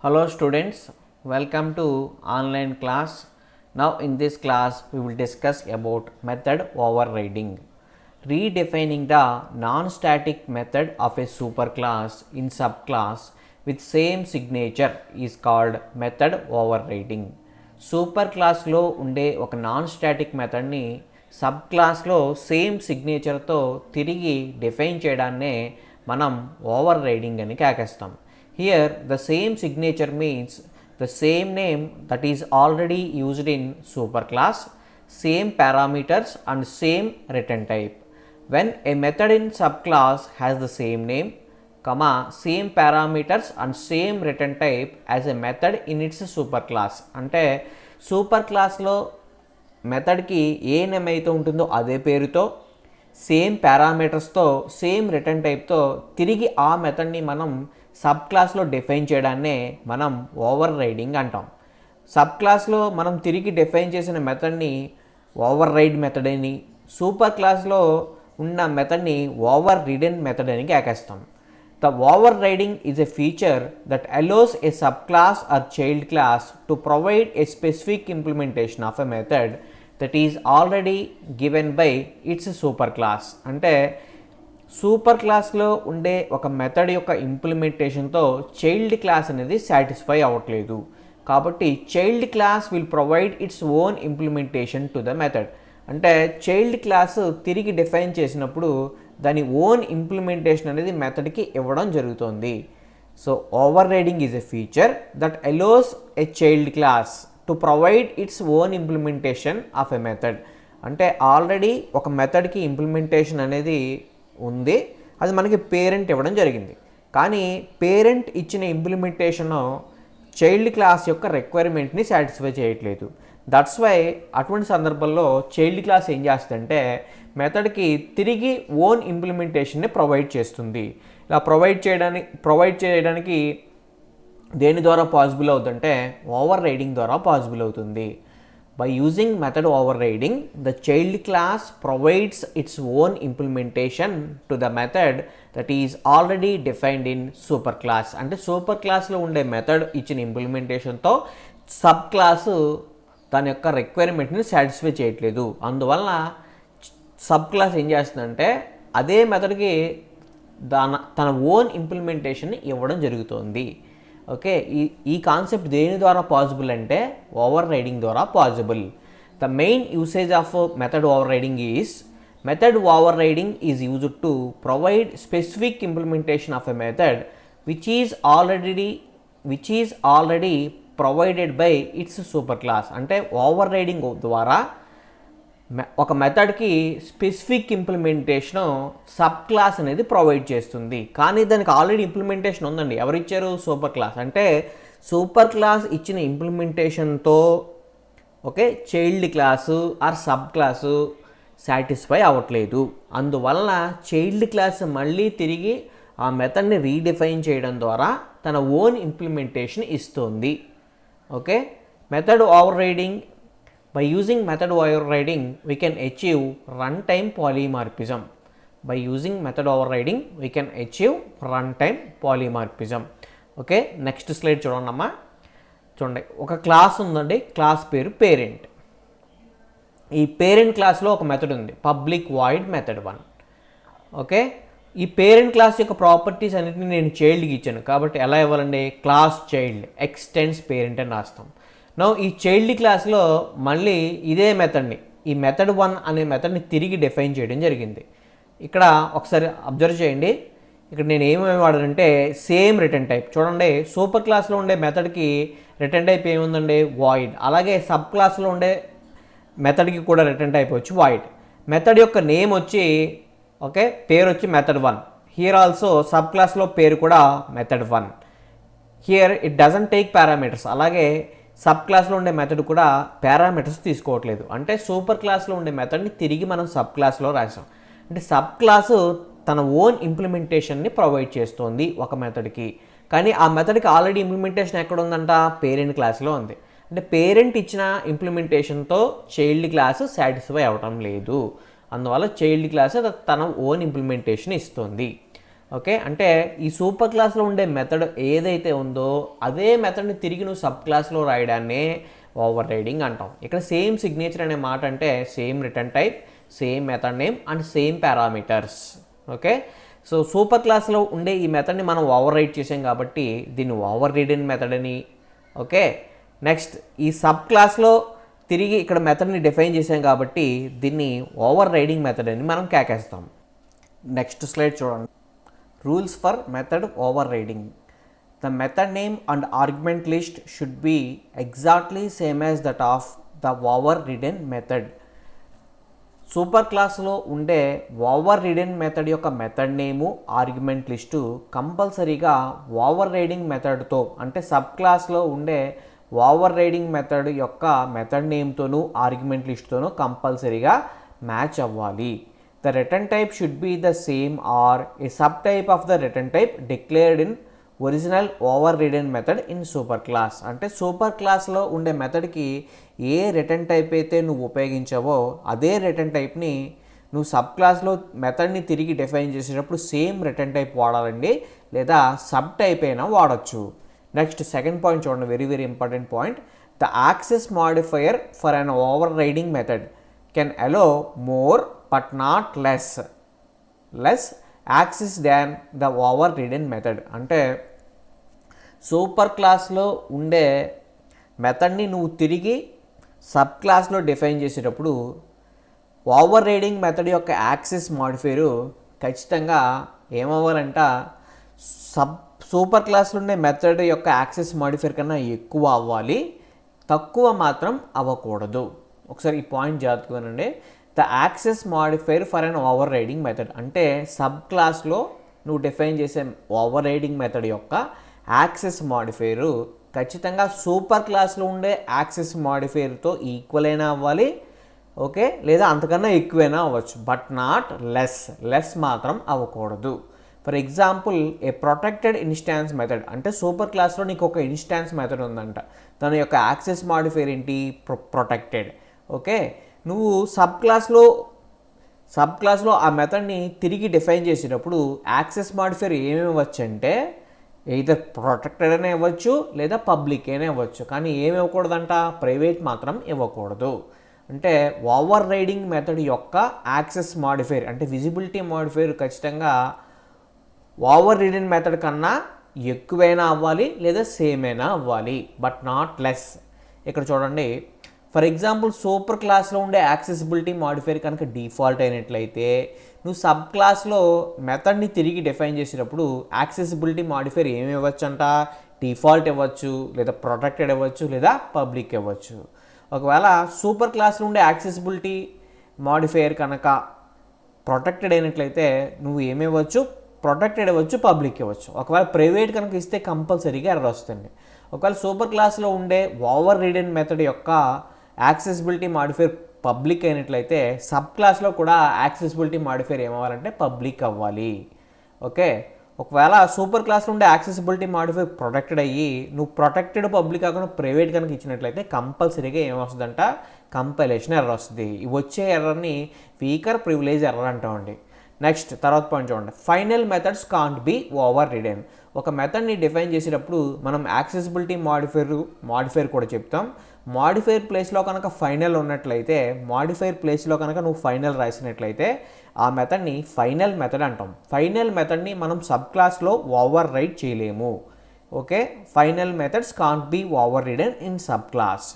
Hello students, welcome to online class. Now in this class we will discuss about method overriding. Redefining the non-static method of a superclass in subclass with same signature is called method overriding. Super క్లాస్లో ఉండే ఒక non static మెథడ్ని sub క్లాస్లో same సిగ్నేచర్తో తిరిగి define చేయడాన్నే మనం over riding అని కేకేస్తాం. Here the same signature means the same name that is already used in superclass, same parameters and same return type. When a method in subclass has the same name, same parameters and same return type as a method in its superclass. అంటే super క్లాస్లో మెథడ్కి ఏ name అయితే ఉంటుందో అదే పేరుతో same పారామీటర్స్తో same return టైప్తో తిరిగి ఆ మెథడ్ని మనం sub క్లాస్లో డిఫైన్ చేయడాన్నే మనం ఓవర్ రైడింగ్ అంటాం. సబ్ క్లాస్లో మనం తిరిగి డిఫైన్ చేసిన మెథడ్ని ఓవర్ రైడ్ మెథడ్ అని, సూపర్ క్లాస్లో ఉన్న మెథడ్ని ఓవర్ రిడెన్ మెథడ్ అని కేకేస్తాం. The overriding is a feature that allows a subclass or child class to provide a specific implementation of a method that is already given by its superclass. అంటే super క్లాస్లో ఉండే ఒక method యొక్క ఇంప్లిమెంటేషన్తో child class అనేది satisfy అవ్వట్లేదు, కాబట్టి child class will provide its own implementation to the method. అంటే child class తిరిగి డిఫైన్ చేసినప్పుడు దాని ఓన్ ఇంప్లిమెంటేషన్ అనేది మెథడ్కి ఇవ్వడం జరుగుతుంది. So overriding is a feature that allows a child class to provide its own implementation of a method. అంటే already ఒక మెథడ్కి implementation అనేది ఉంది, అది మనకి పేరెంట్ ఇవ్వడం జరిగింది, కానీ పేరెంట్ ఇచ్చిన ఇంప్లిమెంటేషన్ చైల్డ్ క్లాస్ యొక్క రిక్వైర్మెంట్ని సాటిస్ఫై చేయట్లేదు. దట్స్ వై అటువంటి సందర్భంలో చైల్డ్ క్లాస్ ఏం చేస్తుందంటే మెథడ్కి తిరిగి ఓన్ ఇంప్లిమెంటేషన్ని ప్రొవైడ్ చేస్తుంది. ఇలా ప్రొవైడ్ చేయడానికి దేని ద్వారా పాసిబుల్ అవుతుందంటే ఓవర్ రైడింగ్ ద్వారా పాసిబుల్ అవుతుంది. By using method overriding, the child class provides its own implementation to the method that is already defined in superclass. అంటే సూపర్ క్లాస్లో ఉండే మెథడ్ ఇచ్చిన ఇంప్లిమెంటేషన్తో సబ్ క్లాసు దాని యొక్క రిక్వైర్మెంట్ని సాటిస్ఫై చేయట్లేదు. అందువలన సబ్ క్లాస్ ఏం చేస్తుందంటే అదే మెథడ్కి తన ఓన్ ఇంప్లిమెంటేషన్ని ఇవ్వడం జరుగుతుంది. ఓకే, ఈ కాన్సెప్ట్ దేని ద్వారా పాసిబుల్ అంటే ఓవర్ రైడింగ్ ద్వారా possible. The main usage of method overriding is method overriding is used to provide specific implementation of a method which is already provided by its superclass. అంటే overriding ద్వారా ఒక మెథడ్కి specific implementation subclass అనేది provide చేస్తుంది, కానీ దానికి already implementation ఉందండి. ఎవరు ఇచ్చారు? Superclass. అంటే సూపర్ క్లాస్ ఇచ్చిన ఇంప్లిమెంటేషన్తో child class or subclass satisfy అవ్వట్లేదు. అందువలన చైల్డ్ క్లాస్ మళ్ళీ తిరిగి ఆ మెథడ్ని రీడిఫైన్ చేయడం ద్వారా తన ఓన్ ఇంప్లిమెంటేషన్ ఇస్తుంది. Okay, method over riding. By using method overriding, we can achieve runtime polymorphism. By using method overriding, we can achieve runtime polymorphism. Okay, next slide చూడండి. చూడండి, ఒక క్లాస్ ఉందండి, క్లాస్ పేరు పేరెంట్. ఈ పేరెంట్ క్లాస్లో ఒక method ఉంది, పబ్లిక్ వాయిడ్ మెథడ్ 1. ఓకే, ఈ పేరెంట్ క్లాస్ యొక్క ప్రాపర్టీస్ అన్నిటిని నేను చైల్డ్కి ఇచ్చాను, కాబట్టి ఎలా ఇవ్వాలండి? క్లాస్ చైల్డ్ ఎక్స్టెండ్స్ పేరెంట్ అని రాస్తాం. నో ఈ చైల్డ్ క్లాస్లో మళ్ళీ ఇదే మెథడ్ని, ఈ మెథడ్ 1 అనే మెథడ్ని తిరిగి డిఫైన్ చేయడం జరిగింది. ఇక్కడ ఒకసారి అబ్జర్వ్ చేయండి, ఇక్కడ నేను ఏమేమి వాడానంటే సేమ్ రిటర్న్ టైప్. చూడండి, సూపర్ క్లాస్లో ఉండే మెథడ్కి రిటర్న్ టైప్ ఏముందండి? వాయిడ్. అలాగే సబ్ క్లాస్లో ఉండే మెథడ్కి కూడా రిటర్న్ టైప్ వచ్చి వాయిడ్. మెథడ్ యొక్క నేమ్ వచ్చి పేరు వచ్చి మెథడ్ 1. హియర్ ఆల్సో సబ్ క్లాస్లో పేరు కూడా method 1. Here it doesn't take parameters. అలాగే సబ్ క్లాస్లో ఉండే మెథడ్ కూడా పారామీటర్స్ తీసుకోవట్లేదు. అంటే సూపర్ క్లాస్లో ఉండే మెథడ్ని తిరిగి మనం సబ్ క్లాస్లో రాసాం. అంటే సబ్ క్లాసు తన ఓన్ ఇంప్లిమెంటేషన్ని ప్రొవైడ్ చేస్తుంది ఒక మెథడ్కి, కానీ ఆ మెథడ్కి ఆల్రెడీ ఇంప్లిమెంటేషన్ ఎక్కడ ఉందంట? పేరెంట్ క్లాస్లో ఉంది. అంటే పేరెంట్ ఇచ్చిన ఇంప్లిమెంటేషన్తో చైల్డ్ క్లాసు సాటిస్ఫై అవ్వటం లేదు, అందువల్ల చైల్డ్ క్లాస్ తన ఓన్ ఇంప్లిమెంటేషన్ ఇస్తుంది. ఓకే, అంటే ఈ సూపర్ క్లాస్లో ఉండే మెథడ్ ఏదైతే ఉందో అదే మెథడ్ని తిరిగి నువ్వు సబ్ క్లాస్లో రాయడాన్ని ఓవర్ రైడింగ్ అంటాం. ఇక్కడ సేమ్ సిగ్నేచర్ అనే మాట అంటే same return type, same method name and same parameters. Okay, so super క్లాస్లో ఉండే ఈ మెథడ్ని మనం ఓవర్ రైడ్ చేసాం కాబట్టి దీన్ని ఓవర్ రీడెన్ మెథడ్ అని. ఓకే, నెక్స్ట్ ఈ సబ్ క్లాస్లో తిరిగి ఇక్కడ మెథడ్ని డిఫైన్ చేసాం కాబట్టి దీన్ని ఓవర్ రైడింగ్ మెథడ్ అని మనం కేకేస్తాం. నెక్స్ట్ స్లైడ్ చూడండి. Rules for method over riding. The method name and argument list should be exactly same as that of the overridden method. Super క్లాస్లో ఉండే ఓవర్ రీడెన్ మెథడ్ యొక్క method name argument list కంపల్సరీగా overriding మెథడ్తో అంటే sub క్లాస్లో ఉండే overriding method యొక్క method నేమ్తోనూ ఆర్గ్యుమెంట్ లిస్ట్తోనూ కంపల్సరీగా మ్యాచ్ అవ్వాలి. The return type should be the same or a subtype of the return type declared in original overridden method in superclass. అంటే super క్లాస్లో ఉండే మెథడ్కి ఏ return type అయితే నువ్వు ఉపయోగించావో అదే రిటర్న్ టైప్ని నువ్వు సబ్ క్లాస్లో మెథడ్ని తిరిగి డిఫైన్ చేసేటప్పుడు సేమ్ రిటర్న్ టైప్ వాడాలండి, లేదా సబ్ టైప్ అయినా వాడచ్చు. నెక్స్ట్ సెకండ్ పాయింట్ చూడండి, very very important point. The access modifier for an overriding method can allow more but not less access than the overridden method. అంటే super క్లాస్లో ఉండే మెథడ్ని నువ్వు తిరిగి సబ్ క్లాస్లో డిఫైన్ చేసేటప్పుడు ఓవర్ రైడింగ్ మెథడ్ యొక్క యాక్సెస్ మాడిఫైయరు ఖచ్చితంగా ఏమవ్వాలంట సూపర్ క్లాస్లో ఉండే మెథడ్ యొక్క యాక్సెస్ మాడిఫైయర్ కన్నా ఎక్కువ అవ్వాలి, తక్కువ మాత్రం అవ్వకూడదు. ఒకసారి ఈ పాయింట్ జాగ్రత్తగా వినండి. The access modifier for an overriding method అంటే సబ్ క్లాస్లో నువ్వు డిఫైన్ చేసే ఓవర్ రైడింగ్ మెథడ్ యొక్క యాక్సెస్ మాడిఫైరు ఖచ్చితంగా సూపర్ క్లాస్లో ఉండే యాక్సెస్ మాడిఫైర్తో ఈక్వల్ అయినా అవ్వాలి, ఓకే, లేదా అంతకన్నా ఎక్కువైనా అవ్వచ్చు, బట్ నాట్ లెస్ మాత్రం అవ్వకూడదు. For example A protected instance method అంటే సూపర్ క్లాస్లో నీకు ఒక ఇన్స్టాన్స్ మెథడ్ ఉందంట, దాని యొక్క యాక్సెస్ మాడిఫైర్ ఏంటి, ప్రొటెక్టెడ్. ఓకే, నువ్వు సబ్ క్లాస్లో ఆ మెథడ్ని తిరిగి డిఫైన్ చేసేటప్పుడు యాక్సెస్ మాడిఫైర్ ఏమేమి ఇవ్వచ్చు అంటే ఎయిదర్ ప్రొటెక్టెడ్ అయినా ఇవ్వచ్చు లేదా పబ్లిక్ అయినా ఇవ్వచ్చు, కానీ ఏమి ఇవ్వకూడదంట, ప్రైవేట్ మాత్రం ఇవ్వకూడదు. అంటే ఓవర్ రైడింగ్ మెథడ్ యొక్క యాక్సెస్ మాడిఫైర్ అంటే విజిబిలిటీ మాడిఫైర్ ఖచ్చితంగా ఓవర్ రీడెన్ మెథడ్ కన్నా ఎక్కువైనా అవ్వాలి లేదా సేమ్ అయినా అవ్వాలి, బట్ నాట్ లెస్. ఇక్కడ చూడండి, ఫర్ ఎగ్జాంపుల్ సూపర్ క్లాస్లో ఉండే యాక్సెసిబిలిటీ మాడిఫైర్ కనుక డిఫాల్ట్ అయినట్లయితే నువ్వు సబ్ క్లాస్లో మెథడ్ని తిరిగి డిఫైన్ చేసేటప్పుడు యాక్సెసిబిలిటీ మాడిఫైర్ ఏమి ఇవ్వచ్చు అంట, డిఫాల్ట్ ఇవ్వచ్చు, లేదా ప్రొటెక్టెడ్ ఇవ్వచ్చు, లేదా పబ్లిక్ ఇవ్వచ్చు. ఒకవేళ సూపర్ క్లాస్లో ఉండే యాక్సెసిబిలిటీ మాడిఫైర్ కనుక ప్రొటెక్టెడ్ అయినట్లయితే నువ్వు ఏమి ఇవ్వచ్చు, ప్రొటెక్టెడ్ ఇవ్వచ్చు, పబ్లిక్ ఇవ్వచ్చు. ఒకవేళ ప్రైవేట్ కనుక ఇస్తే కంపల్సరీగా ఎర్రర్ వస్తుంది. ఒకవేళ సూపర్ క్లాస్లో ఉండే ఓవర్ రీడెన్ మెథడ్ యొక్క యాక్సెసిబిలిటీ మాడిఫైర్ పబ్లిక్ అయినట్లయితే సబ్ క్లాస్లో కూడా యాక్సెసిబిలిటీ మాడిఫైర్ ఏమవ్వాలంటే పబ్లిక్ అవ్వాలి. ఓకే, ఒకవేళ సూపర్ క్లాస్లో ఉండే యాక్సెసిబిలిటీ మాడిఫైర్ ప్రొటెక్టెడ్ అయ్యి నువ్వు ప్రొటెక్టెడ్ పబ్లిక్ కాకుండా ప్రైవేట్ కనుక ఇచ్చినట్లయితే కంపల్సరీగా ఏమొస్తుందంట, కంపైలేషన్ ఎర్రర్ వస్తుంది. ఈ వచ్చే ఎర్రర్ని వీకర్ ప్రివిలేజ్ ఎర్రర్ అంటామండి. నెక్స్ట్ తర్వాత పాయింట్ చూడండి, final methods can't be over ridden. ఒక మెథడ్ని డిఫైన్ చేసేటప్పుడు మనం యాక్సెసిబిలిటీ మాడిఫైర్ కూడా చెప్తాం. మాడిఫైర్ ప్లేస్లో కనుక ఫైనల్ ఉన్నట్లయితే, మాడిఫైర్ ప్లేస్లో కనుక నువ్వు ఫైనల్ రాసినట్లయితే ఆ మెథడ్ని ఫైనల్ మెథడ్ అంటాం. ఫైనల్ మెథడ్ని మనం సబ్ క్లాస్లో ఓవర్ రైడ్ చేయలేము. Okay, final methods can't be overridden in sub class.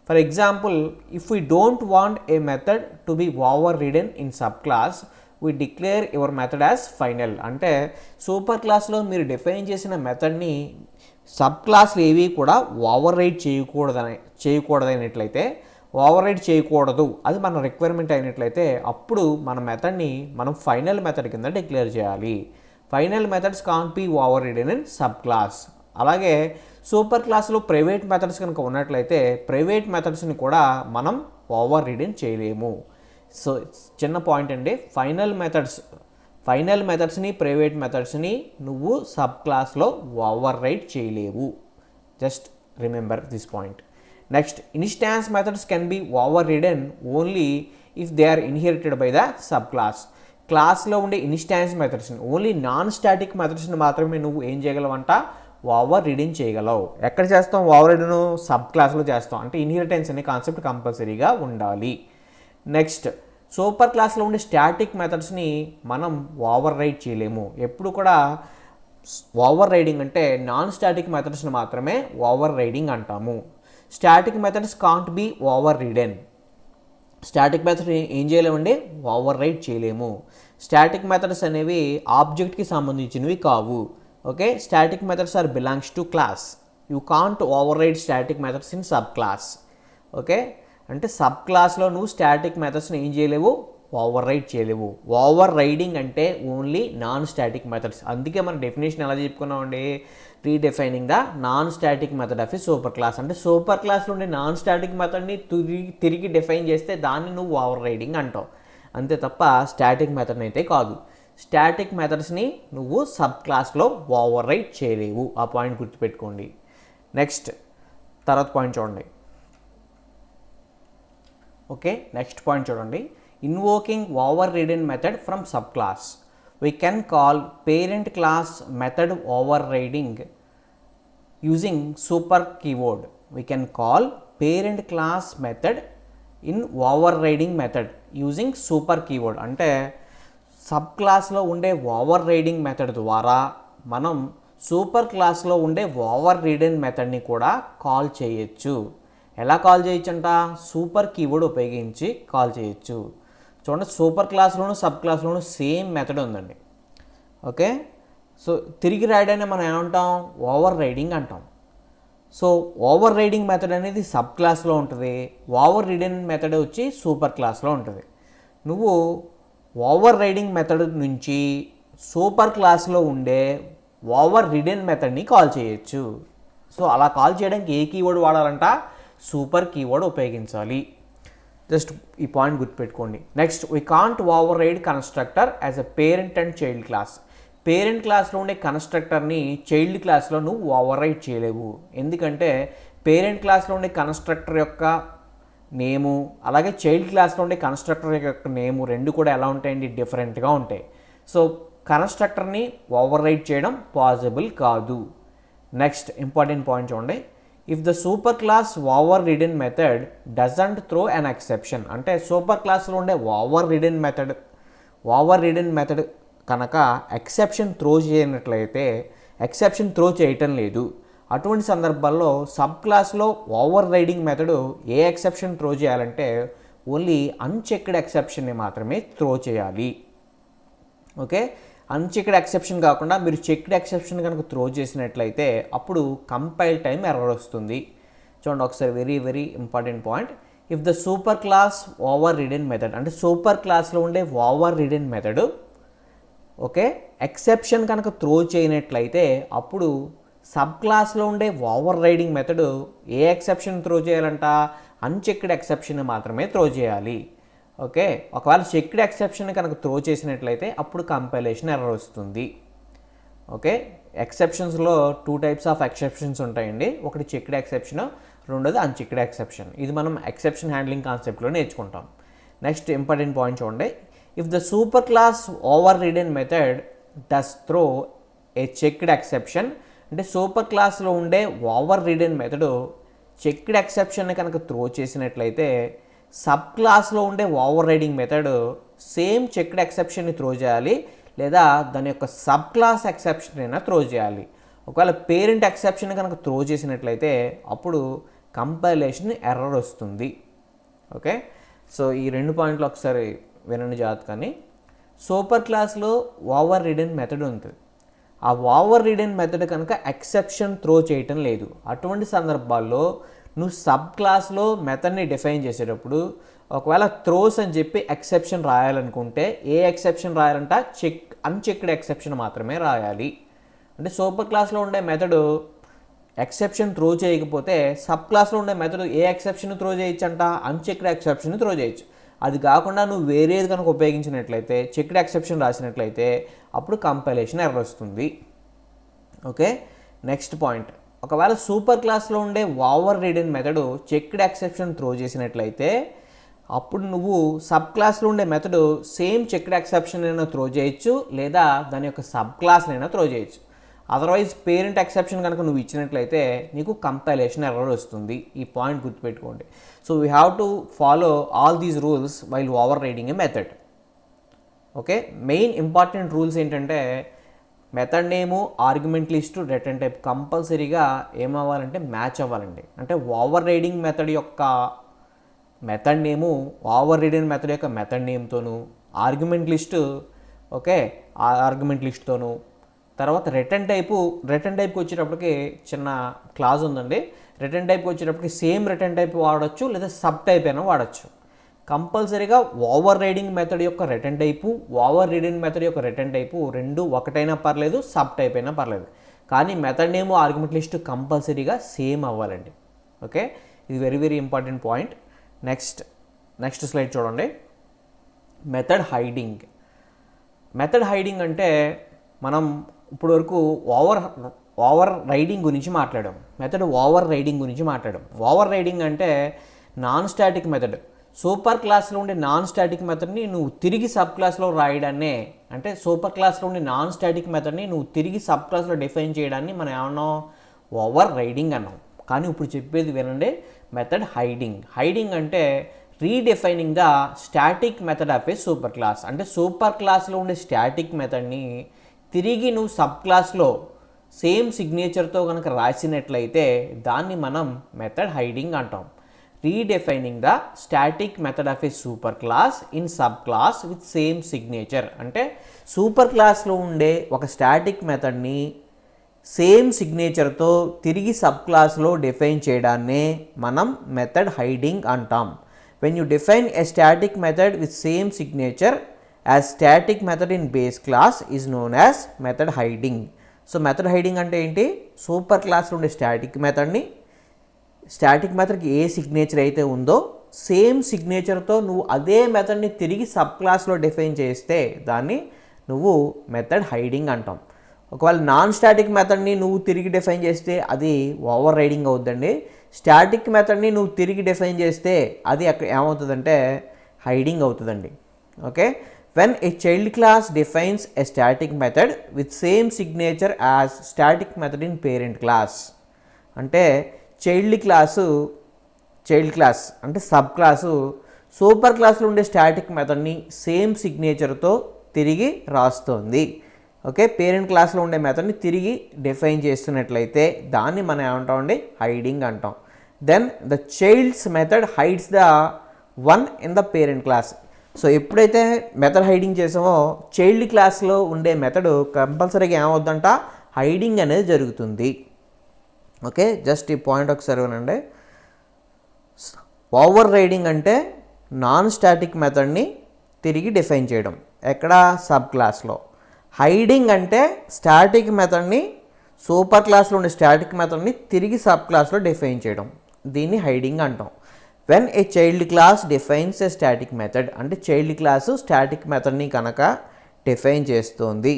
For example, if we don't want a method to be overridden in subclass we declare your method as final. అంటే super క్లాస్లో మీరు define చేసిన మెథడ్ని sub క్లాస్లు ఏవి కూడా over ride చేయకూడదైనట్లయితే, over ride చేయకూడదు అది మన రిక్వైర్మెంట్ అయినట్లయితే అప్పుడు మన మెథడ్ని మనం ఫైనల్ మెథడ్ కింద డిక్లేర్ చేయాలి. Final methods can't be overridden in subclass. అలాగే సూపర్ క్లాస్లో ప్రైవేట్ మెథడ్స్ కనుక ఉన్నట్లయితే ప్రైవేట్ మెథడ్స్ని కూడా మనం ఓవర్ రిడెన్ చేయలేము. సో చిన్న పాయింట్ అండి, ఫైనల్ మెథడ్స్ని ప్రైవేట్ మెథడ్స్ని నువ్వు సబ్ క్లాస్లో ఓవర్ రైడ్ చేయలేవు. Just remember this point. Next, instance methods can be overridden only if they are inherited by the subclass. క్లాస్లో ఉండే ఇన్స్టాన్స్ మెథడ్స్ని, ఓన్లీ నాన్ స్టాటిక్ మెథడ్స్ని మాత్రమే నువ్వు ఏం చేయగలవంట, ఓవర్ రీడింగ్ చేయగలవు. ఎక్కడ చేస్తాం ఓవర్ రీడింగ్? సబ్ క్లాస్లో చేస్తాం. అంటే ఇన్హెరిటెన్స్ అనే కాన్సెప్ట్ కంపల్సరీగా ఉండాలి. నెక్స్ట్, సూపర్ క్లాస్లో ఉండే స్టాటిక్ మెథడ్స్ని మనం ఓవర్ రైడ్ చేయలేము. ఎప్పుడు కూడా ఓవర్ రైడింగ్ అంటే నాన్ స్టాటిక్ మెథడ్స్ని మాత్రమే ఓవర్ రైడింగ్ అంటాము. Static methods can't be overridden. Static method ఏం చేయలేమండి, ఓవర్ రైడ్ చేయలేము. స్టాటిక్ మెథడ్స్ అనేవి ఆబ్జెక్ట్కి సంబంధించినవి కావు. Okay, static methods are belongs to class. You can't override static methods in subclass. Okay, అంటే sub క్లాస్లో నువ్వు స్టాటిక్ మెథడ్స్ని ఏం చేయలేవు, ఓవర్ రైడ్ చేయలేవు. ఓవర్ రైడింగ్ అంటే ఓన్లీ నాన్ స్టాటిక్ మెథడ్స్. అందుకే మన డెఫినేషన్ ఎలా చెప్పుకున్నామండి, redefining the non static method of a superclass. అంటే సూపర్ క్లాస్లో ఉండే నాన్ స్టాటిక్ మెథడ్ని తిరిగి డిఫైన్ చేస్తే దాన్ని నువ్వు ఓవర్ రైడింగ్ అంటావు, అంతే తప్ప స్టాటిక్ మెథడ్ని అయితే కాదు. స్టాటిక్ మెథడ్స్ని నువ్వు సబ్ క్లాస్లో ఓవర్ రైడ్ చేయలేవు. ఆ పాయింట్ గుర్తుపెట్టుకోండి. నెక్స్ట్, తర్వాత పాయింట్ చూడండి. ఓకే, నెక్స్ట్ పాయింట్ చూడండి. Invoking overridden method from subclass. We can call parent class method overriding using super keyword. We can call parent class method in overriding method using super keyword. అంటే sub క్లాస్లో ఉండే overriding method ద్వారా మనం super క్లాస్లో ఉండే overridden మెథడ్ని కూడా call చేయొచ్చు. ఎలా కాల్ చేయొచ్చు అంట, సూపర్ కీవర్డ్ ఉపయోగించి కాల్ చేయొచ్చు. చూడండి, సూపర్ క్లాస్లోను సబ్ క్లాస్లోను సేమ్ మెథడ్ ఉందండి. ఓకే, సో తిరిగి రాయడాన్ని మనం ఏమంటాం, ఓవర్ రైడింగ్ అంటాం. సో ఓవర్ రైడింగ్ మెథడ్ అనేది సబ్ క్లాస్లో ఉంటుంది, ఓవర్ రీడెన్ మెథడ్ వచ్చి సూపర్ క్లాస్లో ఉంటుంది. నువ్వు ఓవర్ రైడింగ్ మెథడ్ నుంచి సూపర్ క్లాస్లో ఉండే ఓవర్ రీడెన్ మెథడ్ని కాల్ చేయొచ్చు. సో అలా కాల్ చేయడానికి ఏ కీవర్డ్ వాడాలంట, సూపర్ కీవర్డ్ ఉపయోగించాలి. జస్ట్ ఈ పాయింట్ గుర్తుపెట్టుకోండి. Next, we can't override constructor as a parent and child class. Parent క్లాస్లో ఉండే కన్స్ట్రక్టర్ని చైల్డ్ క్లాస్లో నువ్వు ఓవర్ రైడ్ చేయలేవు. ఎందుకంటే పేరెంట్ క్లాస్లో ఉండే కన్స్ట్రక్టర్ యొక్క నేము అలాగే చైల్డ్ క్లాస్లో ఉండే కన్స్ట్రక్టర్ యొక్క నేము రెండు కూడా ఎలా ఉంటాయండి, డిఫరెంట్గా ఉంటాయి. సో కన్స్ట్రక్టర్ని ఓవర్ రైడ్ చేయడం పాసిబుల్ కాదు. నెక్స్ట్ ఇంపార్టెంట్ పాయింట్ చూడండి. If the superclass overridden method doesn't throw an exception. అంటే సూపర్ క్లాస్లో ఉండే ఓవర్ రీడెన్ మెథడ్ కనుక ఎక్సెప్షన్ త్రో చేయనట్లయితే, ఎక్సెప్షన్ త్రో చేయటం లేదు, అటువంటి సందర్భాల్లో సబ్ క్లాస్లో ఓవర్ రైడింగ్ మెథడ్ ఏ ఎక్సెప్షన్ త్రో చేయాలంటే ఓన్లీ అన్చెక్డ్ ఎక్సెప్షన్ని మాత్రమే త్రో చేయాలి. ఓకే, అన్చెక్డ్ ఎక్సెప్షన్ కాకుండా మీరు చెక్డ్ ఎక్సెప్షన్ కనుక త్రో చేసినట్లయితే అప్పుడు కంపైల్ టైం ఎర్రర్ వస్తుంది. చూడండి ఒకసారి, very very important point. If the superclass overridden method, అంటే సూపర్ క్లాస్లో ఉండే overridden method okay exception కనుక త్రో చేయనట్లయితే అప్పుడు సబ్ క్లాస్లో ఉండే ఓవర్ రైడింగ్ మెథడ్ ఏ ఎక్సెప్షన్ త్రో చేయాలంట, అన్చెక్డ్ ఎక్సెప్షన్ మాత్రమే త్రో చేయాలి. ఓకే, ఒకవేళ చెక్డ్ ఎక్సెప్షన్ కనుక త్రో చేసినట్లయితే అప్పుడు కంపైలేషన్ ఎర్రర్ వస్తుంది. ఓకే, ఎక్సెప్షన్స్లో 2 టైప్స్ ఆఫ్ ఎక్సెప్షన్స్ ఉంటాయండి. ఒకటి చెక్డ్ ఎక్సెప్షన్, రెండోది అన్చెక్డ్ ఎక్సెప్షన్. ఇది మనం ఎక్సెప్షన్ హ్యాండ్లింగ్ కాన్సెప్ట్లో నేర్చుకుంటాం. నెక్స్ట్ ఇంపార్టెంట్ పాయింట్ చూడండి. If the superclass overridden method does throw a checked exception, అంటే సూపర్ క్లాస్లో ఉండే overridden method checked exception కనుక త్రో చేసినట్లయితే సబ్ క్లాస్లో ఉండే overriding method same checked ఎక్సెప్షన్ని త్రో చేయాలి, లేదా దాని యొక్క సబ్ క్లాస్ ఎక్సెప్షన్ అయినా త్రో చేయాలి. ఒకవేళ పేరెంట్ ఎక్సెప్షన్ కనుక త్రో చేసినట్లయితే అప్పుడు కంపైలేషన్ ఎర్రర్ వస్తుంది. ఓకే, సో ఈ 2 పాయింట్లు ఒకసారి వినండి జాగ్రత్తగాని. సూపర్ క్లాస్లో ఓవర్ రీడెన్ మెథడ్ ఉంటుంది. ఆ ఓవర్ రీడెన్ మెథడ్ కనుక ఎక్సెప్షన్ త్రో చేయటం లేదు. అటువంటి సందర్భాల్లో నువ్వు సబ్ క్లాస్లో మెథడ్ని డిఫైన్ చేసేటప్పుడు ఒకవేళ త్రోస్ అని చెప్పి ఎక్సెప్షన్ రాయాలనుకుంటే ఏ ఎక్సెప్షన్ రాయాలంట, అన్చెక్డ్ ఎక్సెప్షన్ మాత్రమే రాయాలి. అంటే సూపర్ క్లాస్లో ఉండే మెథడ్ ఎక్సెప్షన్ త్రో చేయకపోతే సబ్ క్లాస్లో ఉండే మెథడ్ ఏ ఎక్సెప్షన్ త్రో చేయొచ్చు అంట, అన్చెక్డ్ ఎక్సెప్షన్ త్రో చేయొచ్చు. అది కాకుండా నువ్వు వేరేది కనుక ఉపయోగించినట్లయితే, చెక్డ్ ఎక్సెప్షన్ రాసినట్లయితే అప్పుడు కంపైలేషన్ ఎర్రర్ వస్తుంది. Okay, next point. ఒకవేళ సూపర్ క్లాస్లో ఉండే overridden method checked exception throw చేసినట్లయితే అప్పుడు నువ్వు సబ్ క్లాస్లో ఉండే మెథడ్ సేమ్ చెక్డ్ ఎక్సెప్షన్ అయినా త్రో చేయొచ్చు, లేదా దాని యొక్క సబ్ క్లాస్నైనా త్రో చేయొచ్చు. అదర్వైజ్ పేరెంట్ ఎక్సెప్షన్ కనుక నువ్వు ఇచ్చినట్లయితే నీకు కంపైలేషన్ ఎర్రర్ వస్తుంది. ఈ పాయింట్ గుర్తుపెట్టుకోండి. So we have to follow all these rules while overriding a method. Okay, main important rules ఏంటంటే method name, argument list, return type కంపల్సరీగా ఏమవ్వాలంటే మ్యాచ్ అవ్వాలండి. అంటే ఓవర్ రైడింగ్ మెథడ్ యొక్క method name overriding method యొక్క method నేమ్తోను, argument list okay argument లిస్ట్తోను, తర్వాత రిటర్న్ టైప్కి వచ్చేటప్పటికి చిన్న క్లాజ్ ఉందండి. రిటర్న్ టైప్కి వచ్చేటప్పటికి సేమ్ రిటర్న్ టైప్ వాడచ్చు, లేదా సబ్ టైప్ అయినా వాడచ్చు. కంపల్సరీగా ఓవర్ రైడింగ్ మెథడ్ యొక్క return type, overriding method యొక్క రిటర్న్ టైపు రెండు ఒకటైనా పర్లేదు, సబ్ టైప్ అయినా పర్లేదు, కానీ మెథడ్ నేమ్ ఆర్గ్యుమెంట్ లిస్ట్ కంపల్సరీగా సేమ్ అవ్వాలండి. ఓకే, ఇది very very important point. Next slide చూడండి. Method hiding. మెథడ్ హైడింగ్ అంటే మనం ఇప్పుడు వరకు ఓవర్ రైడింగ్ గురించి మాట్లాడాం. మెథడ్ ఓవర్ రైడింగ్ గురించి మాట్లాడాం. ఓవర్ రైడింగ్ అంటే నాన్ స్టాటిక్ మెథడ్. సూపర్ క్లాస్లో ఉండే నాన్ స్టాటిక్ మెథడ్ని నువ్వు తిరిగి సబ్ క్లాస్లో రాయడాన్నే, అంటే సూపర్ క్లాస్లో ఉండే నాన్ స్టాటిక్ మెథడ్ని నువ్వు తిరిగి సబ్ క్లాస్లో డిఫైన్ చేయడాన్ని మనం ఏమన్నాం? ఓవర్ రైడింగ్ అన్నాం. కానీ ఇప్పుడు చెప్పేది వినండి, మెథడ్ హైడింగ్. హైడింగ్ అంటే redefining the static method of a superclass. అంటే సూపర్ క్లాస్లో ఉండే స్టాటిక్ మెథడ్ని తిరిగి నువ్వు సబ్ క్లాస్లో సేమ్ సిగ్నేచర్తో కనుక రాసినట్లయితే దాన్ని మనం మెథడ్ హైడింగ్ అంటాం. Redefining the static method of a super class in sub class with same signature. అంటే సూపర్ క్లాస్లో ఉండే ఒక స్టాటిక్ మెథడ్ని సేమ్ సిగ్నేచర్తో తిరిగి సబ్ క్లాస్లో డిఫైన్ చేయడాన్నే మనం మెథడ్ హైడింగ్ అంటాం. When you define A static method with same signature as static method in base class is known as method hiding. So method hiding అంటే ఏంటి? సూపర్ క్లాస్లో ఉండే స్టాటిక్ మెథడ్కి ఏ signature అయితే ఉందో సేమ్ సిగ్నేచర్తో నువ్వు అదే మెథడ్ని తిరిగి సబ్ క్లాస్లో డిఫైన్ చేస్తే దాన్ని నువ్వు మెథడ్ హైడింగ్ అంటాం. ఒకవేళ నాన్ స్టాటిక్ మెథడ్ని నువ్వు తిరిగి డిఫైన్ చేస్తే అది ఓవర్ రైడింగ్ అవుతుందండి. స్టాటిక్ మెథడ్ని నువ్వు తిరిగి డిఫైన్ చేస్తే అది అక్కడ ఏమవుతుందంటే హైడింగ్ అవుతుందండి. Okay, when a child class defines a static method with same signature as static method in parent class. అంటే చైల్డ్ క్లాస్ అంటే సబ్ క్లాసు సూపర్ క్లాస్లో ఉండే స్టాటిక్ మెథడ్ని సేమ్ సిగ్నేచర్తో తిరిగి రాస్తుంది. ఓకే, పేరెంట్ క్లాస్లో ఉండే మెథడ్ని తిరిగి డిఫైన్ చేస్తున్నట్లయితే దాన్ని మనం ఏమంటామండి? హైడింగ్ అంటాం. Then the child's method hides the one in the parent class. So ఎప్పుడైతే మెథడ్ హైడింగ్ చేసామో చైల్డ్ క్లాస్లో ఉండే మెథడ్ కంపల్సరీగా ఏమవుద్దంట? హైడింగ్ అనేది జరుగుతుంది. ఓకే, జస్ట్ ఈ పాయింట్ ఒకసారి వినండి. ఓవర్ రైడింగ్ అంటే నాన్ స్టాటిక్ మెథడ్ని తిరిగి డిఫైన్ చేయడం, ఎక్కడ? సబ్ క్లాస్లో. హైడింగ్ అంటే స్టాటిక్ మెథడ్ని సూపర్ క్లాస్లో ఉండే స్టాటిక్ మెథడ్ని తిరిగి సబ్ క్లాస్లో డిఫైన్ చేయడం, దీన్ని హైడింగ్ అంటాం. When a child class defines a static method, అంటే చైల్డ్ క్లాసు స్టాటిక్ మెథడ్ని కనుక డిఫైన్ చేస్తుంది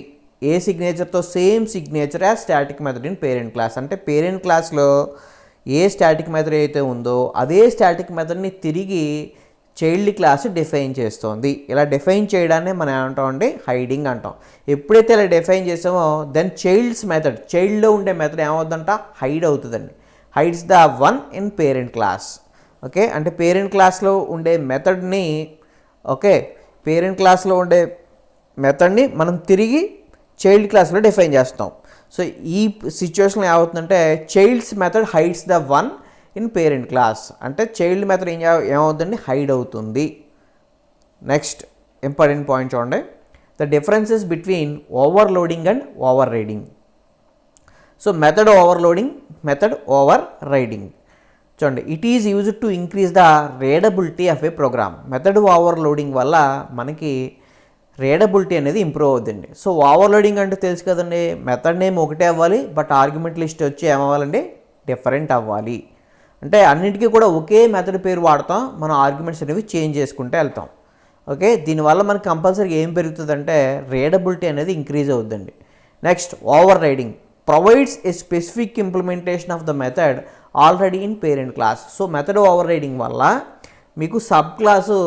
ఏ సిగ్నేచర్తో? Same signature as static method in parent class. అంటే పేరెంట్ క్లాస్లో ఏ స్టాటిక్ మెథడ్ అయితే ఉందో అదే స్టాటిక్ మెథడ్ని తిరిగి చైల్డ్ క్లాస్ డిఫైన్ చేస్తుంది. ఇలా డిఫైన్ చేయడాన్ని మనం ఏమంటామండి? హైడింగ్ అంటాం. ఎప్పుడైతే ఇలా డిఫైన్ చేసామో దెన్ చైల్డ్స్ మెథడ్, చైల్డ్లో ఉండే మెథడ్ ఏమవుతుందంట? హైడ్ అవుతుందండి. Hides the one in parent class. Okay, అంటే పేరెంట్ క్లాస్లో ఉండే మెథడ్ని పేరెంట్ క్లాస్లో ఉండే మెథడ్ని మనం తిరిగి చైల్డ్ క్లాస్లో డిఫైన్ చేస్తాం. సో ఈ సిచ్యువేషన్లో ఏమవుతుందంటే child's method hides the one in parent class. అంటే చైల్డ్ మెథడ్ ఏమవుతుందండి? హైడ్ అవుతుంది. నెక్స్ట్ ఇంపార్టెంట్ పాయింట్ చూడండి, the differences between overloading and overriding. So method overloading, method overriding చూడండి. It is used to increase the readability of a program. Method overloading వల్ల మనకి readability అనేది improve అవుతుందండి. So overloading అంటే తెలుసు కదండి, method name ఒకటే అవ్వాలి, బట్ ఆర్గ్యుమెంట్ లిస్ట్ వచ్చి ఏమవ్వాలండి? డిఫరెంట్ అవ్వాలి. అంటే అన్నిటికీ కూడా ఒకే మెథడ్ పేరు వాడతాం, మనం ఆర్గ్యుమెంట్స్ అనేవి చేంజ్ చేసుకుంటూ వెళ్తాం. ఓకే, దీనివల్ల మనకి కంపల్సరీగా ఏం పెరుగుతుందంటే రీడబిలిటీ అనేది ఇంక్రీజ్ అవుతుందండి. Next over riding provides A specific implementation of the method already in parent class. So method overriding వల్ల మీకు సబ్ క్లాసు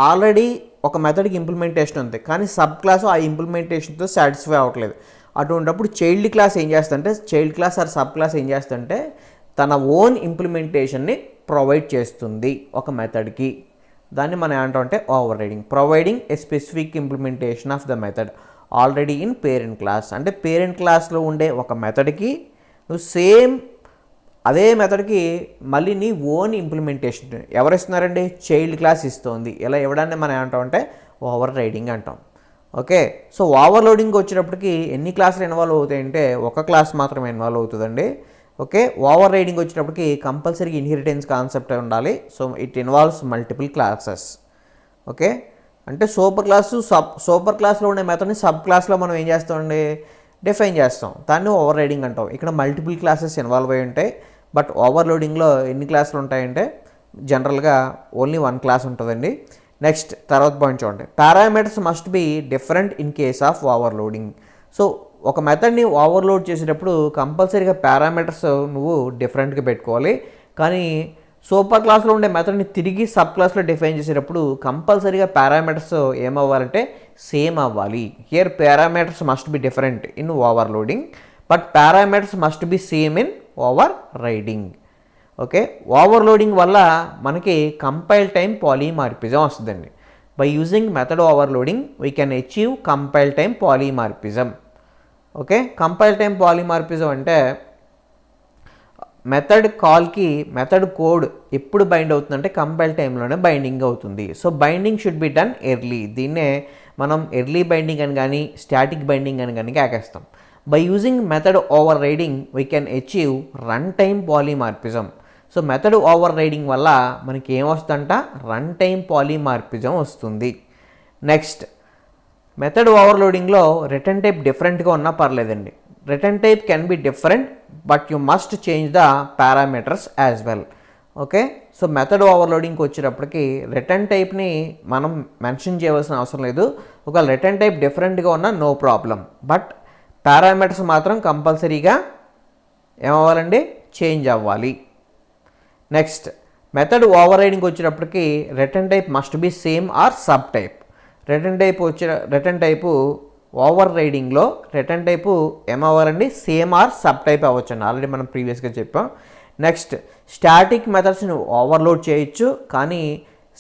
ఆల్రెడీ ఒక మెథడ్కి ఇంప్లిమెంటేషన్ ఉంది, కానీ సబ్ క్లాసు ఆ ఇంప్లిమెంటేషన్తో సాటిస్ఫై అవ్వట్లేదు. అటువంటిప్పుడు చైల్డ్ క్లాస్ ఏం చేస్తుందంటే, child class or subclass ఏం చేస్తుందంటే తన ఓన్ ఇంప్లిమెంటేషన్ని ప్రొవైడ్ చేస్తుంది ఒక మెథడ్కి. దాన్ని మనం ఏమంటామంటే over riding. Providing a specific implementation of the method already in parent class. అంటే పేరెంట్ క్లాస్లో ఉండే ఒక మెథడ్కి నువ్వు సేమ్ అదే మెథడ్కి మళ్ళీ నీ ఓన్ ఇంప్లిమెంటేషన్ ఎవరు ఇస్తున్నారండి? చైల్డ్ క్లాస్ ఇస్తుంది. ఇలా ఇవ్వడాన్ని మనం ఏమంటామంటే ఓవర్ రైడింగ్ అంటాం. ఓకే, సో ఓవర్లోడింగ్ వచ్చేటప్పటికి ఎన్ని క్లాసులు ఇన్వాల్వ్ అవుతాయంటే ఒక క్లాస్ మాత్రమే ఇన్వాల్వ్ అవుతుందండి. ఓకే, ఓవర్ రైడింగ్ వచ్చేటప్పటికి కంపల్సరీగా ఇన్హెరిటెన్స్ కాన్సెప్ట్ ఉండాలి. So it involves multiple classes. Okay, అంటే సూపర్ క్లాస్లో ఉండే మెథడ్ని సబ్ క్లాస్లో మనం ఏం చేస్తామండి? డిఫైన్ చేస్తాం. దాన్ని ఓవర్ రైడింగ్ అంటాం. ఇక్కడ మల్టిపుల్ క్లాసెస్ ఇన్వాల్వ్ అయి ఉంటాయి. బట్ ఓవర్లోడింగ్లో ఎన్ని క్లాసులు ఉంటాయంటే జనరల్గా ఓన్లీ 1 క్లాస్ ఉంటుందండి. నెక్స్ట్ తర్వాత పాయింట్ చూడండి. Parameters must be different in case of overloading. So ఒక మెథడ్ని ఓవర్లోడ్ చేసేటప్పుడు కంపల్సరీగా పారామీటర్స్ నువ్వు డిఫరెంట్గా పెట్టుకోవాలి. కానీ సూపర్ క్లాస్లో ఉండే మెథడ్ని తిరిగి సబ్ క్లాస్లో డిఫైన్ చేసేటప్పుడు కంపల్సరీగా పారామీటర్స్ ఏమవ్వాలంటే సేమ్ అవ్వాలి. Here parameters must be different in overloading, but parameters must be same in overriding. Okay, overloading వల్ల మనకి కంపైల్ టైం పాలీమార్ఫిజం వస్తుందండి. By using method overloading we can achieve compile time polymorphism. Okay, compile time polymorphism అంటే method కాల్కి method code ఎప్పుడు bind అవుతుందంటే compile టైంలోనే binding అవుతుంది. So binding should be done early. దీన్నే మనం ఎర్లీ బైండింగ్ అని కానీ స్టాటిక్ బైండింగ్ అని కానీ కేకేస్తాం. By using method overriding we can achieve run time polymorphism. So method overriding వల్ల మనకి ఏమొస్తుందంట? రన్ టైమ్ పాలీమార్ఫిజం వస్తుంది. నెక్స్ట్, మెథడ్ ఓవర్లోడింగ్లో రిటర్న్ టైప్ డిఫరెంట్గా ఉన్నా పర్లేదండి. Return type can be different but you must change the parameters as well. Okay, so method ఓవర్లోడింగ్కి వచ్చేటప్పటికి రిటర్న్ టైప్ని మనం మెన్షన్ చేయవలసిన అవసరం లేదు. ఒకవేళ రిటర్న్ టైప్ డిఫరెంట్గా ఉన్నా నో ప్రాబ్లం, బట్ పారామీటర్స్ మాత్రం కంపల్సరీగా ఏమవ్వాలండి? చేంజ్ అవ్వాలి. నెక్స్ట్, మెథడ్ ఓవర్ రైడింగ్ వచ్చేటప్పటికి return type must be same or subtype. Return type over రైడింగ్లో రిటర్న్ టైపు ఏమవ్వాలండి? సేమ్ ఆర్ సబ్ టైప్ అవ్వచ్చండి. ఆల్రెడీ మనం ప్రీవియస్గా చెప్పాం. నెక్స్ట్, స్టాటిక్ మెథడ్స్ని ఓవర్లోడ్ చేయొచ్చు, కానీ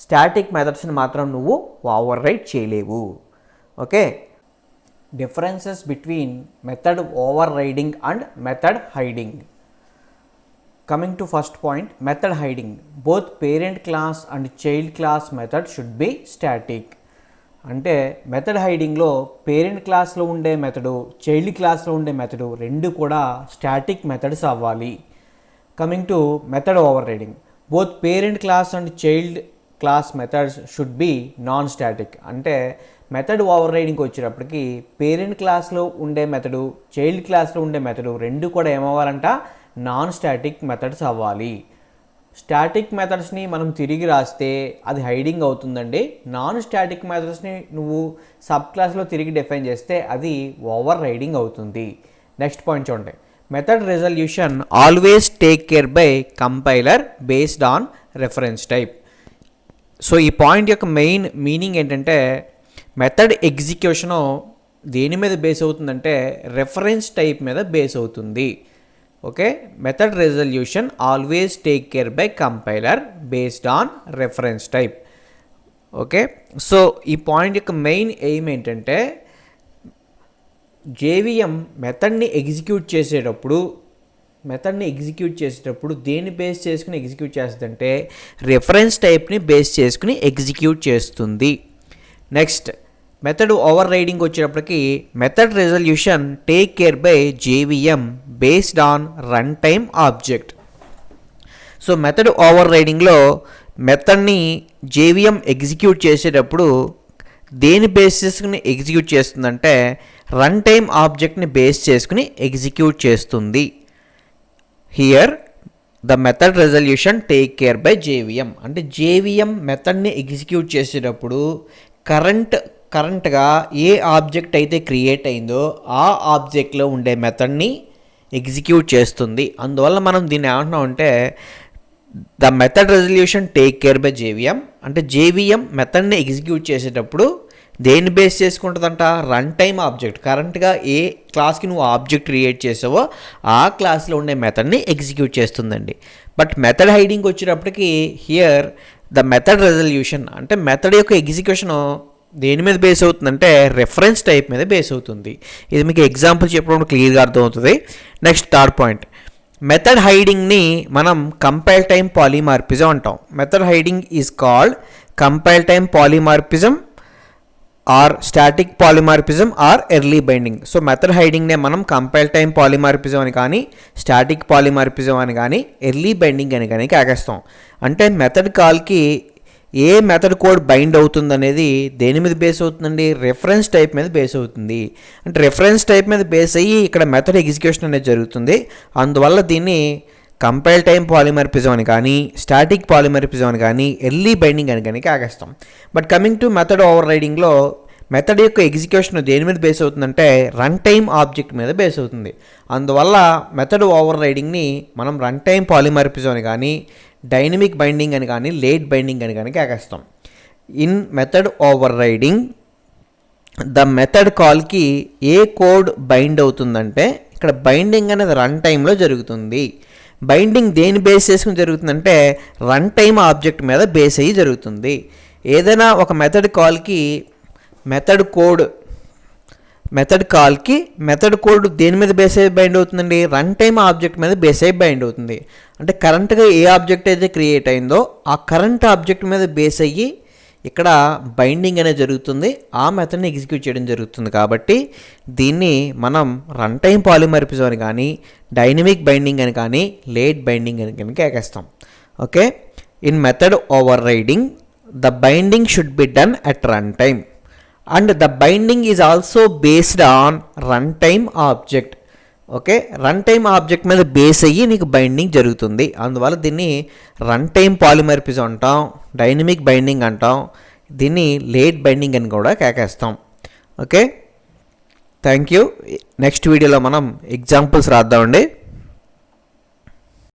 స్టాటిక్ మెథడ్స్ని మాత్రం నువ్వు ఓవర్ రైడ్ చేయలేవు. Okay, differences between method over riding and method hiding. Coming to first point, method hiding. Both parent class and child class method should be static. అంటే method హైడింగ్లో parent క్లాస్లో ఉండే method, child క్లాస్లో ఉండే method రెండు కూడా static methods అవ్వాలి. Coming to method over riding, both parent class and child class methods should be non static. అంటే method over రైడింగ్కి వచ్చేటప్పటికి పేరెంట్ క్లాస్లో ఉండే మెథడు, చైల్డ్ క్లాస్లో ఉండే మెథడు రెండు కూడా ఏమవ్వాలంట? నాన్ స్టాటిక్ మెథడ్స్ అవ్వాలి. స్టాటిక్ మెథడ్స్ని మనం తిరిగి రాస్తే అది హైడింగ్ అవుతుందండి. నాన్ స్టాటిక్ మెథడ్స్ని నువ్వు సబ్ క్లాస్లో తిరిగి డిఫైన్ చేస్తే అది ఓవర్ రైడింగ్ అవుతుంది. నెక్స్ట్ పాయింట్ చూడండి. Method resolution always take care by compiler based on reference type. So ఈ పాయింట్ యొక్క మెయిన్ మీనింగ్ ఏంటంటే మెథడ్ ఎగ్జిక్యూషను దేని మీద బేస్ అవుతుందంటే రెఫరెన్స్ టైప్ మీద బేస్ అవుతుంది. Okay, method resolution always take care by compiler based on reference type. Okay, so ఈ point యొక్క మెయిన్ ఎయిమ్ ఏంటంటే జేవిఎం మెథడ్ని ఎగ్జిక్యూట్ చేసేటప్పుడు దేన్ని బేస్ చేసుకుని ఎగ్జిక్యూట్ చేస్తుందంటే రెఫరెన్స్ టైప్ని బేస్ చేసుకుని ఎగ్జిక్యూట్ చేస్తుంది. నెక్స్ట్, మెథడ్ ఓవర్ రైడింగ్ వచ్చేటప్పటికి method resolution take care by JVM based on run time object. So method over రైడింగ్లో మెథడ్ని జేవిఎం ఎగ్జిక్యూట్ చేసేటప్పుడు దేని బేస్ చేసుకుని ఎగ్జిక్యూట్ చేస్తుందంటే రన్ టైమ్ ఆబ్జెక్ట్ని బేస్ చేసుకుని ఎగ్జిక్యూట్ చేస్తుంది. Here the method resolution take care by JVM. అంటే జేవిఎం మెథడ్ని ఎగ్జిక్యూట్ చేసేటప్పుడు కరెంట్గా ఏ ఆబ్జెక్ట్ అయితే క్రియేట్ అయిందో ఆ ఆబ్జెక్ట్లో ఉండే మెథడ్ని ఎగ్జిక్యూట్ చేస్తుంది. అందువల్ల మనం దీన్ని ఏమంటున్నామంటే the method resolution take care by JVM. అంటే జేవిఎం మెథడ్ని ఎగ్జిక్యూట్ చేసేటప్పుడు దేన్ని బేస్ చేసుకుంటుందంట? Run time object. కరెంట్గా ఏ క్లాస్కి నువ్వు ఆబ్జెక్ట్ క్రియేట్ చేసావో ఆ క్లాస్లో ఉండే మెథడ్ని ఎగ్జిక్యూట్ చేస్తుందండి. బట్ మెథడ్ హైడింగ్ వచ్చేటప్పటికి హియర్ ద మెథడ్ రెజల్యూషన్ అంటే మెథడ్ యొక్క ఎగ్జిక్యూషన్ దేని మీద బేస్ అవుతుందంటే రెఫరెన్స్ టైప్ మీద బేస్ అవుతుంది. ఇది మీకు ఎగ్జాంపుల్ చెప్పడం క్లియర్గా అర్థమవుతుంది. నెక్స్ట్ థర్డ్ పాయింట్, మెథడ్ హైడింగ్ని మనం కంపైల్ టైమ్ పాలిమార్ఫిజం అంటాం. Method hiding is called compile time polymorphism or static polymorphism or early binding. So method హైడింగ్నే మనం కంపైల్ టైమ్ పాలిమార్ఫిజం అని కానీ స్టాటిక్ పాలిమార్ఫిజం అని కానీ ఎర్లీ బైండింగ్ అని కానీ కాకేస్తాం. అంటే మెథడ్ కాల్కి ఏ మెథడ్ కోడ్ బైండ్ అవుతుంది అనేది దేని మీద బేస్ అవుతుందండి? రెఫరెన్స్ టైప్ మీద బేస్ అవుతుంది. అంటే రెఫరెన్స్ టైప్ మీద బేస్ అయ్యి ఇక్కడ మెథడ్ ఎగ్జిక్యూషన్ అనేది జరుగుతుంది. అందువల్ల దీన్ని కంపైల్ టైమ్ పాలిమార్ఫిజం అని కానీ స్టాటిక్ పాలిమార్ఫిజం అని కానీ ఎర్లీ బైండింగ్ అని కానీ కాకేస్తాం. But coming to method over రైడింగ్లో మెథడ్ యొక్క ఎగ్జిక్యూషన్ దేని మీద బేస్ అవుతుందంటే రన్ టైమ్ ఆబ్జెక్ట్ మీద బేస్ అవుతుంది. అందువల్ల మెథడ్ ఓవర్ రైడింగ్ని మనం రన్ టైమ్ పాలిమార్ఫిజం అని కానీ డైనమిక్ బైండింగ్ అని కానీ లేట్ బైండింగ్ అని కానీ కాకేస్తాం. In method overriding the method కాల్కి ఏ కోడ్ బైండ్ అవుతుందంటే ఇక్కడ బైండింగ్ అనేది రన్ టైంలో జరుగుతుంది. బైండింగ్ దేని బేస్ చేసుకుని జరుగుతుందంటే రన్ టైమ్ ఆబ్జెక్ట్ మీద బేస్ అయ్యి జరుగుతుంది. ఏదైనా ఒక మెథడ్ కాల్కి మెథడ్ కోడ్ దేని మీద బేస్ అయ్యి బైండ్ అవుతుందండి? రన్ టైమ్ ఆబ్జెక్ట్ మీద బేస్ అయ్యి బైండ్ అవుతుంది. అంటే కరెంట్గా ఏ ఆబ్జెక్ట్ అయితే క్రియేట్ అయిందో ఆ కరెంట్ ఆబ్జెక్ట్ మీద బేస్ అయ్యి ఇక్కడ బైండింగ్ అనేది జరుగుతుంది. ఆ మెథడ్ని ఎగ్జిక్యూట్ చేయడం జరుగుతుంది. కాబట్టి దీన్ని మనం రన్ టైమ్ పాలిమార్ఫిజం అని కానీ డైనమిక్ బైండింగ్ అని కానీ లేట్ బైండింగ్ అని కానీ కేకేస్తాం. Okay, in method overriding the binding should be done at run time and the binding is also based on run time object. Okay, run time object మీద base అయ్యి నీకు binding జరుగుతుంది. అందువల్ల దీన్ని run time polymorphism అంటాం, dynamic binding అంటాం, దీన్ని late binding అని కూడా కేకేస్తాం. Okay, thank you. నెక్స్ట్ వీడియోలో మనం ఎగ్జాంపుల్స్ రాద్దామండి.